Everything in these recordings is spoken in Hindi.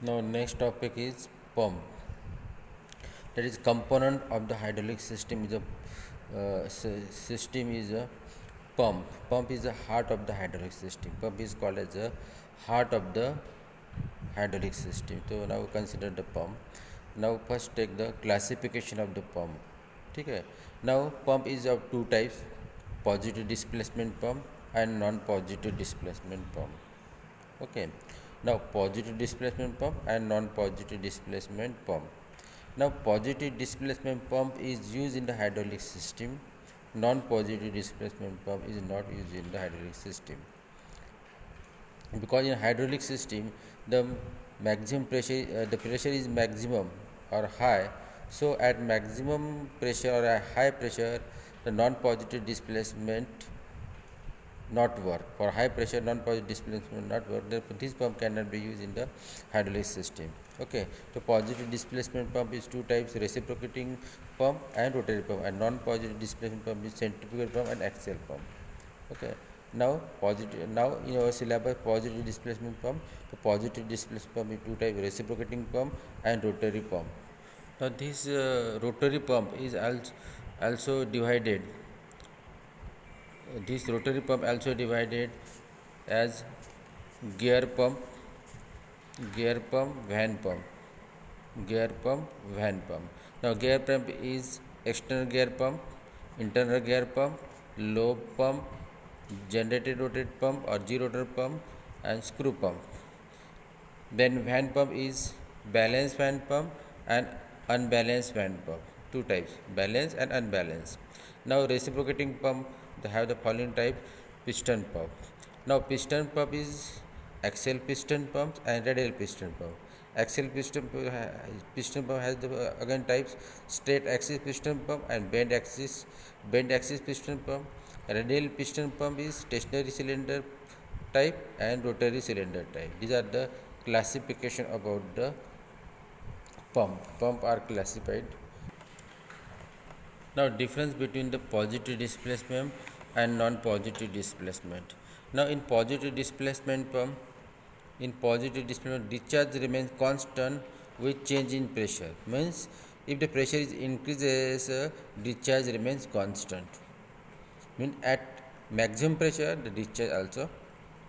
Now next topic is pump. That is component of the hydraulic system is a system is a pump. Pump is the heart of the hydraulic system. Pump is called as the heart of the hydraulic system. So now consider the pump. Now first take the classification of the pump. Okay. Now pump is of two types: positive displacement pump and non-positive displacement pump. Okay. Now positive displacement pump and non-positive displacement pump. Now positive displacement pump is used in the hydraulic system. Non-positive displacement pump is not used in the hydraulic system, because in hydraulic system the maximum pressure, the pressure is maximum or high. So at maximum pressure or a high pressure, the non-positive displacement not work. For high pressure non-positive displacement not work, therefore this pump cannot be used in the hydraulic system. Okay, so positive displacement pump is two types: reciprocating pump and rotary pump, and non-positive displacement pump is centrifugal pump and axial pump. Okay, now positive, now in our syllabus positive displacement pump, the positive displacement pump is two types: reciprocating pump and rotary pump. Now this rotary pump is also divided. This rotary pump also divided as gear pump, van pump, gear pump, van pump. Now gear pump is external gear pump, internal gear pump, lobe pump, generated rotate pump or G-rotor pump, and screw pump. Then van pump is balanced fan pump and unbalanced fan pump. Two types: balanced and unbalanced. Now reciprocating pump, they have the following type: piston pump. Now piston pump is axial piston pump and radial piston pump. Axial piston pump has the again types: straight axis piston pump and bend axis piston pump. Radial piston pump is stationary cylinder type and rotary cylinder type. These are the classification about the pump. Pump are classified. Now difference between the positive displacement and non-positive displacement. Now in positive displacement pump, discharge remains constant with change in pressure. Means if the pressure is increases, discharge remains constant. Means at maximum pressure the discharge also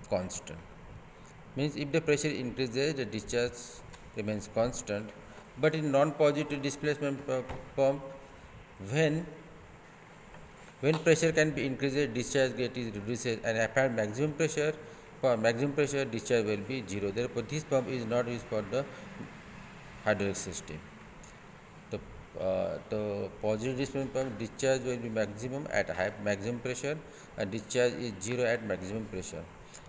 constant. Means if the pressure increases, the discharge remains constant. But in non-positive displacement pump, when pressure can be increased, discharge get is reduced, and at maximum pressure, for maximum pressure discharge will be zero. Therefore this pump is not used for the hydraulic system. The positive displacement pump discharge will be maximum at maximum pressure, and discharge is zero at maximum pressure.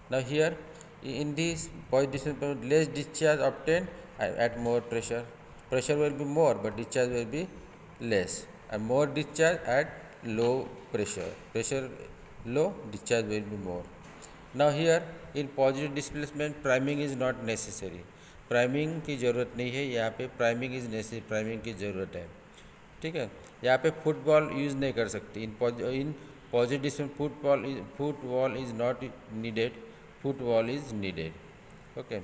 Now here in this positive displacement pump, less discharge obtained at more pressure. Pressure will be more, but discharge will be less, and more discharge at low pressure. Pressure low, discharge will be more. Now here in positive displacement, priming is not necessary. Priming की ज़रूरत नहीं है, यहाँ पे प्राइमिंग इज़ नेसेसरी, प्राइमिंग की ज़रूरत है. ठीक है, यहाँ पे फुटबॉल यूज़ नहीं कर सकती. In positive displacement football is not needed, football is needed. Okay,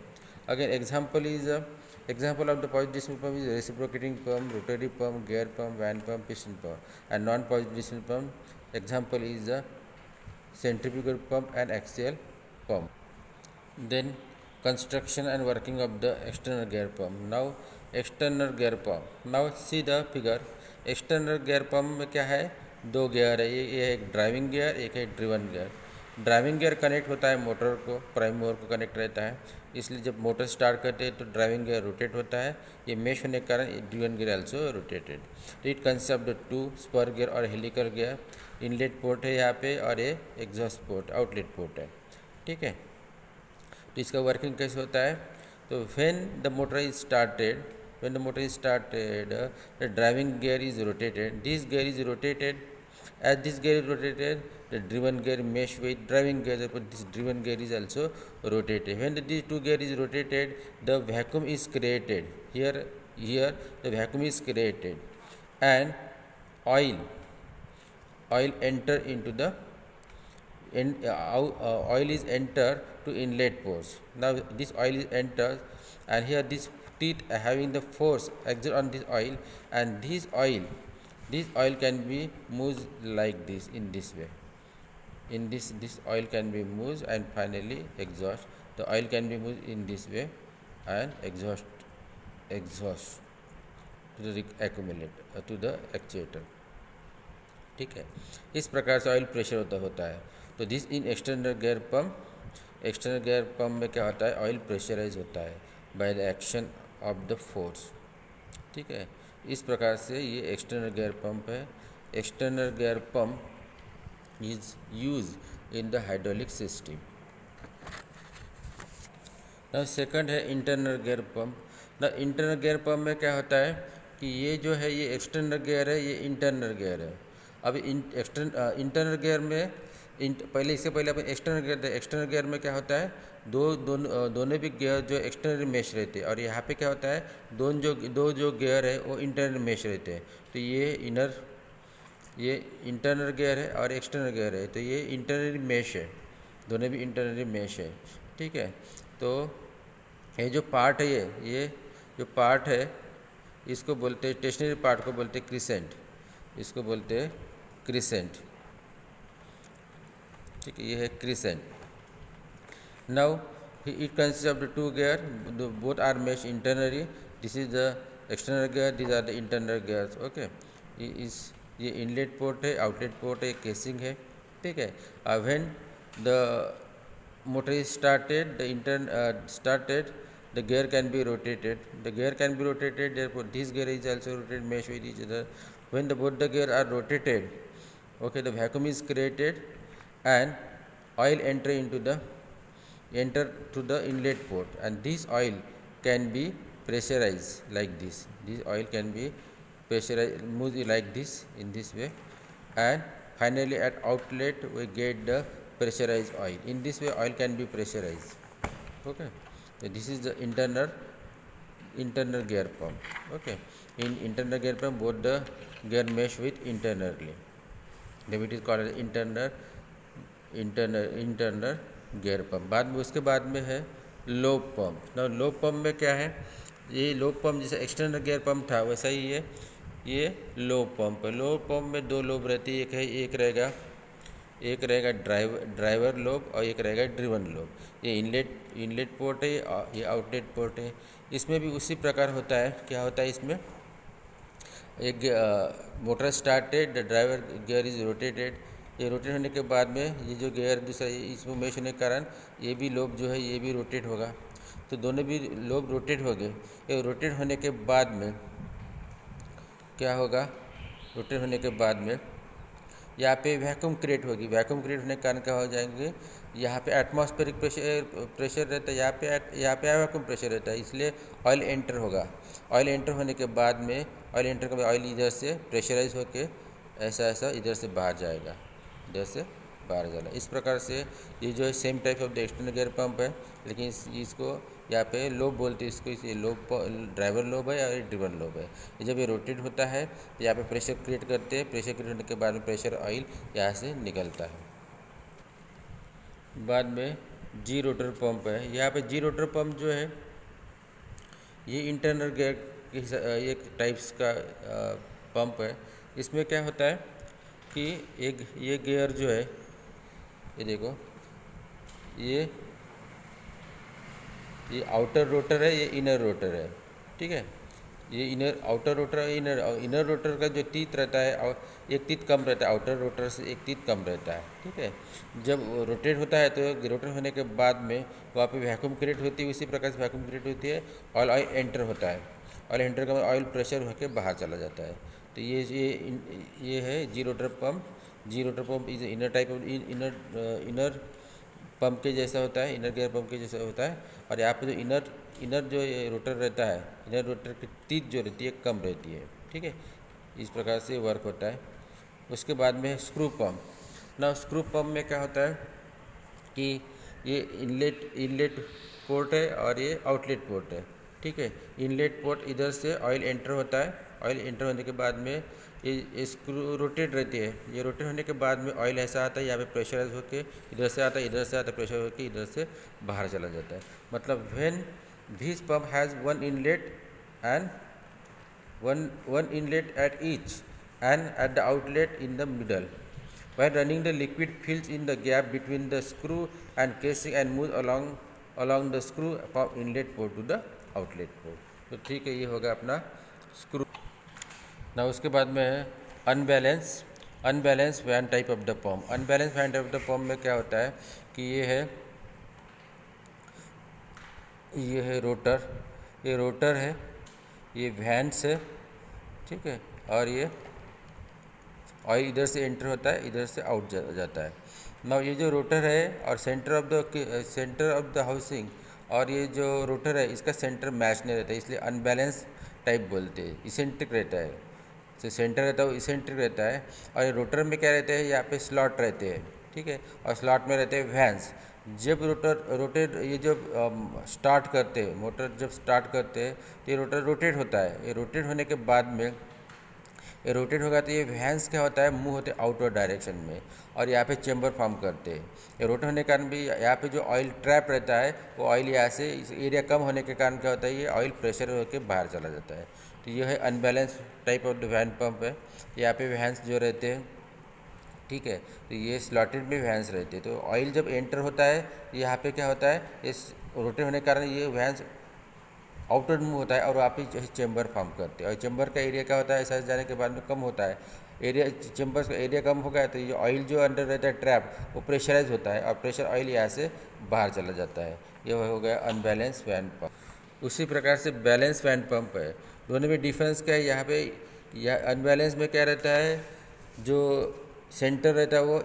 again example of the positive displacement pump is reciprocating pump, rotary pump, gear pump, van pump, piston pump. And non-positive displacement pump example is the centrifugal pump and axial pump. Then construction and working of the external gear pump. Now external gear pump. Now see the figure. External gear pump में क्या है, दो गियर है. ये एक ड्राइविंग गियर, एक है driven gear. Driving gear connect होता है मोटर को, प्राइम मूवर को कनेक्ट रहता है, इसलिए जब मोटर स्टार्ट करते हैं तो ड्राइविंग गियर रोटेट होता है. ये मेश होने के कारण driven gear also rotated. It consist of the two spur gear और हेलिकल गियर. इनलेट पोर्ट है यहाँ पे और ये एग्जॉस्ट पोर्ट, आउटलेट पोर्ट है. ठीक है, तो इसका वर्किंग कैसे होता है. तो when the motor is started, the driving gear is rotated. This gear is rotated. As this gear is rotated, the driven gear mesh with driving gear. Therefore, this driven gear is also rotated. When these two gear is rotated, the vacuum is created. Here the vacuum is created, and oil enter into the oil is entered to inlet ports. Now this oil is entered, and here this teeth are having the force exert on this oil, and this oil can be moved like this, in this way. In this oil can be moved, and finally exhaust. The oil can be moved in this way and exhaust to the accumulate to the actuator. ठीक है, इस प्रकार से ऑयल प्रेशर होता है. तो this in external gear pump में क्या होता है, ऑयल प्रेशराइज होता है by the action of the force. ठीक है, इस प्रकार से ये एक्सटर्नल गियर पंप है. External gear pump is use in the hydraulic system. ना सेकंड है इंटरनल गियर पंप. ना इंटरनल गियर पंप में क्या होता है कि ये जो है ये एक्सटर्नल गियर है, ये इंटरनल गियर है. अब इंटरनल गियर में इससे पहले अपन एक्सटर्नल गियर में क्या होता है, दोनों भी गियर जो एक्सटर्नल मेश रहते हैं, और यहाँ पे क्या होता है दो जो गियर है वो इंटरनल मेश रहते हैं. तो ये इंटरनल गियर है और एक्सटर्नल गियर है, तो ये इंटरनल मेश है, दोनों भी इंटरनल मेश है. ठीक है, तो ये जो पार्ट है ये जो पार्ट है इसको बोलते हैं, स्टेशनरी पार्ट को बोलते हैं क्रिसेंट. इसको बोलते हैं क्रिसेंट. ठीक है, ये है crescent. Now it consist of the two gear, both are mesh internally. This is the external gear, this are the internal gears. Okay, ये इनलेट पोर्ट है, आउटलेट पोर्ट है, केसिंग है. ठीक है, when the motor is started, the gear can be rotated. Therefore this gear is also rotated, mesh with each other. When both the gear are rotated, okay, the vacuum is created and oil enter to the inlet port, and this oil can be pressurized like this. This oil can be pressurized, move like this, in this way, and finally at outlet we get the pressurized oil. In this way oil can be pressurized. Okay, so this is the internal gear pump. Okay, in internal gear pump both the gear mesh with internally, then it is called as internal gear pump. बाद में उसके बाद में है लोब पंप. ना लोब पंप में क्या है, ये लोब पंप जैसे एक्सटर्नल गियर पंप था वैसा ही ये लोब पंप है. लोब पंप में दो लोब रहती है, एक रहेगा ड्राइवर लोब और एक रहेगा ड्रिवन लोब. ये इनलेट पोर्ट है, ये आउटलेट पोर्ट है. इसमें भी उसी प्रकार होता है. क्या होता है इसमें, एक motor started, the driver gear is rotated. ये रोटेट होने के बाद में ये जो गियर दूसरा इसमें मेश होने के कारण ये भी लोब जो है ये भी रोटेट होगा. तो दोनों भी लोब रोटेट हो गए. ये रोटेट होने के बाद में क्या होगा, रोटेट होने के बाद में यहाँ पे वैक्यूम क्रिएट होगी. वैक्यूम क्रिएट होने के कारण क्या हो जाएंगे, यहाँ पे एटमॉस्फेरिक प्रेशर रहता है, यहाँ पे वैक्यूम प्रेशर रहता है, इसलिए ऑयल एंटर होगा. ऑयल एंटर होने के बाद में ऑयल इधर से प्रेशराइज होके ऐसा इधर से बाहर जाएगा, इस प्रकार से ये जो है same type of the external gear pump है, लेकिन इसको यहाँ पे लोब बोलते हैं. इसको ये लोब ड्राइवर लोब है और ड्रिवन लोब है. जब ये रोटेट होता है तो यहाँ पे प्रेशर क्रिएट करते हैं. प्रेशर क्रिएट होने के बाद में प्रेशर ऑयल यहाँ से निकलता है. बाद में जी रोटर पंप है. यहाँ पे जी रोटर पंप जो है ये इंटरनल गियर के एक टाइप्स का पंप है. इसमें क्या होता है कि ये गियर जो है, ये देखो, ये आउटर रोटर है, ये इनर रोटर है. ठीक है, ये आउटर रोटर है, इनर रोटर का जो टीथ रहता है एक टीथ कम रहता है, आउटर रोटर से एक टीथ कम रहता है. ठीक है, जब रोटेट होता है तो रोटेट होने के बाद में वहाँ पे वैक्यूम क्रिएट होती है. उसी प्रकार से वैक्यूम क्रिएट होती है, ऑयल एंटर होता है. ऑयल एंटर का ऑयल प्रेशर होकर बाहर चला जाता है. तो ये है gerotor pump. Gerotor pump is inner type of inner pump के जैसा होता है, इनर गियर पंप के जैसा होता है. और यहाँ पे जो इनर जो ये रोटर रहता है, इनर रोटर की टीथ जो रहती है कम रहती है. ठीक है, इस प्रकार से वर्क होता है. उसके बाद में है स्क्रू पंप. ना स्क्रू पंप में क्या होता है कि ये इनलेट पोर्ट है और ये आउटलेट पोर्ट है. ठीक है। इनलेट पोर्ट इधर से ऑयल एंटर होता है, ऑयल एंटर होने के बाद में ये स्क्रू रोटेट रहती है, ये रोटेट होने के बाद में ऑयल ऐसा आता है, यहाँ पे प्रेशराइज होकर इधर से आता है, इधर से आता है, प्रेशर होकर इधर से बाहर चला जाता है। मतलब when this pump has one inlet and one inlet at each and at the outlet in the middle. While running, the liquid fills in the gap between the screw and casing and moves along the screw from inlet port to the outlet port. तो ठीक है, ये होगा अपना स्क्रू ना। उसके बाद में है unbalance fan type of the pump. Unbalance fan type of the pump में क्या होता है कि ये है रोटर है, ये वैन्स है, ठीक है, और ये ऑयल इधर से एंटर होता है, इधर से आउट जाता है। नाउ ये जो रोटर है और सेंटर ऑफ द हाउसिंग और ये जो रोटर है इसका सेंटर मैच नहीं रहता है, इसलिए अनबैलेंस टाइप बोलते हैं। इसेंट्रिक रहता है, जो सेंटर रहता है वो इसेंट्रिक रहता है। और ये रोटर में क्या रहते हैं, यहाँ पे स्लॉट रहते हैं, ठीक है, और स्लॉट में रहते हैं वैन्स। जब रोटेट ये जब स्टार्ट करते हैं, मोटर जब स्टार्ट करते हैं तो ये रोटर रोटेट होता है। ये रोटेट होने के बाद में ये रोटेट होगा तो ये वैन्स क्या होता है, मूव होते हैं आउटवर्ड डायरेक्शन में और यहाँ पे चेंबर फॉर्म करते हैं। ये रोटेट होने के कारण भी यहाँ पे जो ऑयल ट्रैप रहता है वो ऑयल यहाँ से इस एरिया कम होने के कारण क्या होता है, ये ऑयल प्रेशर होकर बाहर चला जाता है। तो ये है unbalance type of the vane pump है। यहाँ पे वैन्स जो रहते हैं, ठीक है, तो ये स्लॉटेड में वैन्स रहते हैं। तो ऑयल जब एंटर होता है यहाँ पे क्या होता है, इस रोटेट होने के कारण ये वैन्स आउटवर्ड मूव होता है और वहाँ पे चेंबर फॉर्म करते हैं। और चेंबर का एरिया क्या होता है, ऐसा जाने के बाद में कम होता है एरिया, चेंबर का एरिया कम हो गया तो ये ऑयल जो अंदर रहता है ट्रैप वो प्रेशराइज होता है और प्रेशर ऑयल यहाँ से बाहर चला जाता है। ये हो गया अनबैलेंस फैन पंप। उसी प्रकार से बैलेंस फैन पंप है। दोनों में डिफरेंस क्या है, यहाँ पे अनबैलेंस में क्या रहता है, जो सेंटर रहता है वो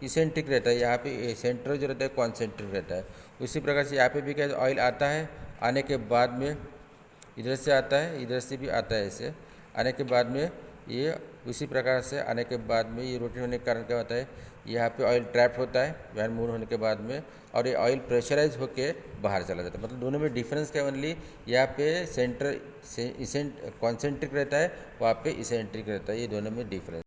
इसेंट्रिक रहता है, यहाँ पे सेंटर जो रहता है कॉन्सेंट्रिक रहता है। उसी प्रकार से यहाँ पे भी क्या ऑयल आता है, आने के बाद में इधर से आता है, इधर से भी आता है, ऐसे आने के बाद में ये उसी प्रकार से आने के बाद में ये रोटेट होने के कारण क्या होता है, यहाँ पे ऑयल ट्रैप होता है वैन मूव होने के बाद में और ये ऑयल प्रेशराइज होके बाहर चला जाता है। मतलब दोनों में डिफरेंस क्या, ओनली यहाँ पे सेंटर से कॉन्सेंट्रिक रहता है, वहाँ पे इसेंट्रिक रहता है। ये दोनों में डिफरेंस।